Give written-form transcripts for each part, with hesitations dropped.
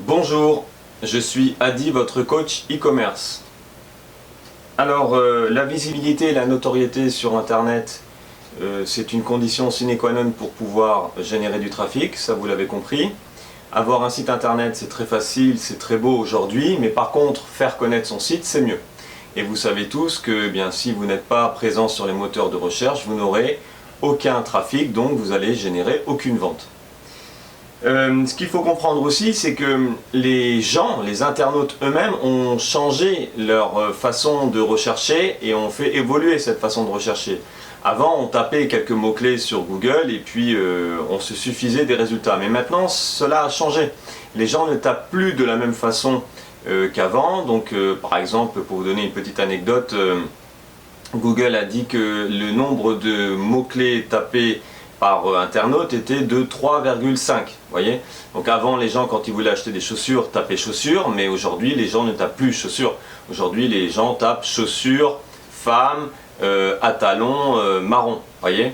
Bonjour, je suis Adi, votre coach e-commerce. Alors, la visibilité et la notoriété sur Internet, c'est une condition sine qua non pour pouvoir générer du trafic, ça vous l'avez compris. Avoir un site Internet, c'est très facile, c'est très beau aujourd'hui, mais par contre, faire connaître son site, c'est mieux. Et vous savez tous que bien, si vous n'êtes pas présent sur les moteurs de recherche, vous n'aurez aucun trafic, donc vous allez générer aucune vente. Ce qu'il faut comprendre aussi, c'est que les gens, les internautes eux-mêmes ont changé leur façon de rechercher et ont fait évoluer cette façon de rechercher. Avant, on tapait quelques mots-clés sur Google et puis on se suffisait des résultats. Mais maintenant, cela a changé. Les gens ne tapent plus de la même façon qu'avant. Donc, par exemple, pour vous donner une petite anecdote, Google a dit que le nombre de mots-clés tapés par internaute était de 3,5. Voyez. Donc avant, les gens, quand ils voulaient acheter des chaussures, tapaient chaussures, mais aujourd'hui, les gens ne tapent plus chaussures. Aujourd'hui, les gens tapent chaussures, femmes, à talons, marron. Voyez.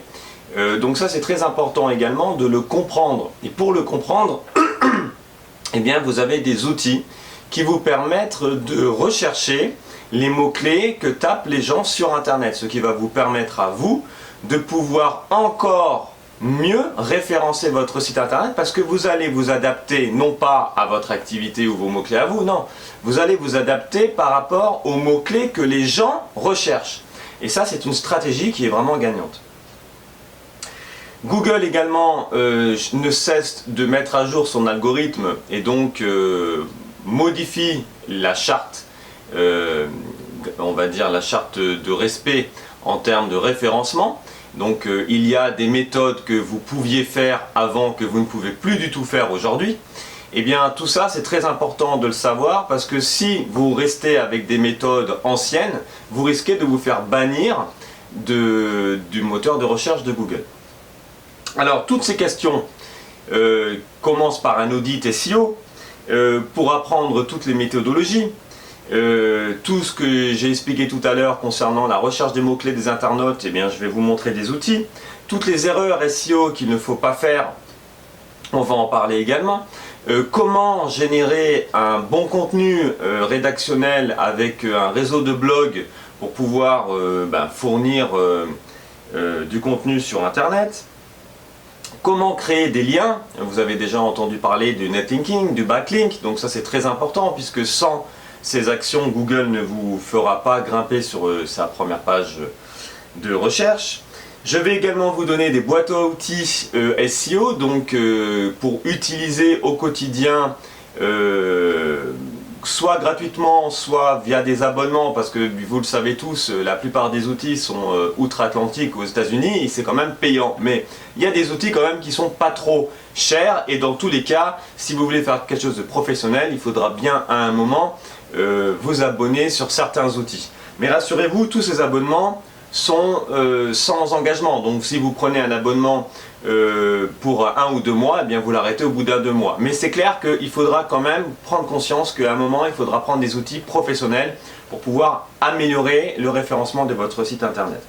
Donc ça, c'est très important également de le comprendre. Et pour le comprendre, eh bien, vous avez des outils qui vous permettent de rechercher les mots-clés que tapent les gens sur Internet, ce qui va vous permettre à vous de pouvoir encore mieux référencer votre site Internet, parce que vous allez vous adapter non pas à votre activité ou vos mots-clés à vous, non, vous allez vous adapter par rapport aux mots-clés que les gens recherchent. Et ça, c'est une stratégie qui est vraiment gagnante. Google également ne cesse de mettre à jour son algorithme et donc modifie la charte, on va dire la charte de respect en termes de référencement. Donc il y a des méthodes que vous pouviez faire avant que vous ne pouvez plus du tout faire aujourd'hui. Et bien tout ça, c'est très important de le savoir, parce que si vous restez avec des méthodes anciennes, vous risquez de vous faire bannir du moteur de recherche de Google. Alors toutes ces questions commencent par un audit SEO pour apprendre toutes les méthodologies. Tout ce que j'ai expliqué tout à l'heure concernant la recherche des mots-clés des internautes, eh bien, je vais vous montrer des outils. Toutes les erreurs SEO qu'il ne faut pas faire, on va en parler également. Comment générer un bon contenu rédactionnel avec un réseau de blogs pour pouvoir fournir du contenu sur Internet. Comment créer des liens. Vous avez déjà entendu parler du netlinking, du backlink, donc ça c'est très important, puisque sans ces actions, Google ne vous fera pas grimper sur sa première page de recherche. Je vais également vous donner des boîtes à outils SEO, donc pour utiliser au quotidien, soit gratuitement, soit via des abonnements, parce que vous le savez tous, la plupart des outils sont outre-Atlantique aux États-Unis, et c'est quand même payant. Mais il y a des outils quand même qui sont pas trop chers, et dans tous les cas, si vous voulez faire quelque chose de professionnel, il faudra bien à un moment vous abonner sur certains outils. Mais rassurez-vous, tous ces abonnements sont sans engagement. Donc si vous prenez un abonnement pour 1 ou 2 mois, eh bien vous l'arrêtez au bout d'1 ou 2 mois. Mais c'est clair qu'il faudra quand même prendre conscience qu'à un moment, il faudra prendre des outils professionnels pour pouvoir améliorer le référencement de votre site Internet.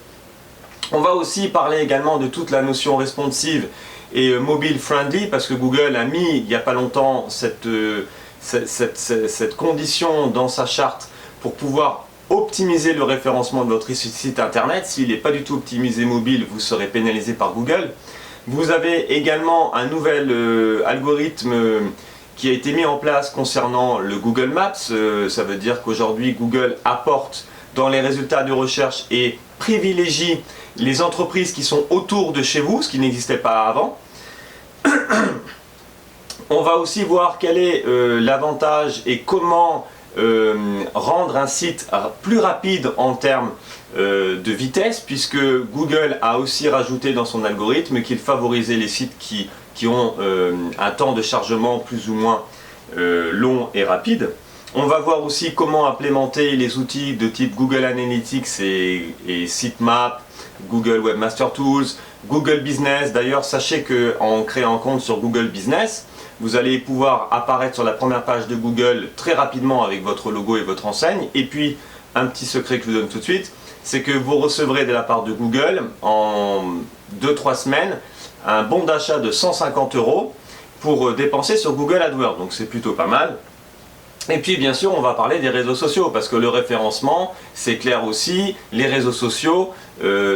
On va aussi parler également de toute la notion responsive et mobile friendly, parce que Google a mis il n'y a pas longtemps cette condition dans sa charte pour pouvoir optimiser le référencement de votre site Internet. S'il n'est pas du tout optimisé mobile, vous serez pénalisé par Google. Vous avez également un nouvel algorithme qui a été mis en place concernant le Google Maps. Ça veut dire qu'aujourd'hui Google apporte dans les résultats de recherche et privilégie les entreprises qui sont autour de chez vous, ce qui n'existait pas avant. On va aussi voir quel est l'avantage et comment rendre un site plus rapide en termes de vitesse, puisque Google a aussi rajouté dans son algorithme qu'il favorisait les sites qui ont un temps de chargement plus ou moins long et rapide. On va voir aussi comment implémenter les outils de type Google Analytics et Sitemap, Google Webmaster Tools, Google Business. D'ailleurs, sachez qu'en créant un compte sur Google Business, vous allez pouvoir apparaître sur la première page de Google très rapidement avec votre logo et votre enseigne. Et puis, un petit secret que je vous donne tout de suite, c'est que vous recevrez de la part de Google en 2-3 semaines un bon d'achat de 150 € pour dépenser sur Google AdWords, donc c'est plutôt pas mal. Et puis bien sûr on va parler des réseaux sociaux, parce que le référencement, c'est clair aussi, les réseaux sociaux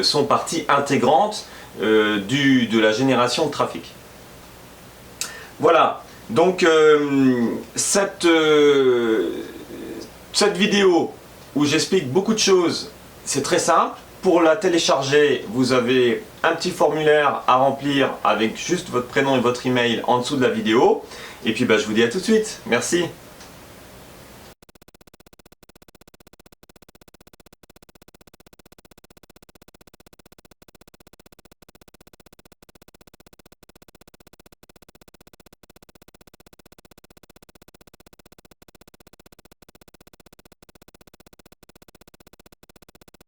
sont partie intégrante de la génération de trafic. Voilà, donc cette vidéo où j'explique beaucoup de choses, c'est très simple. Pour la télécharger, vous avez un petit formulaire à remplir avec juste votre prénom et votre email en dessous de la vidéo. Et puis je vous dis à tout de suite. Merci.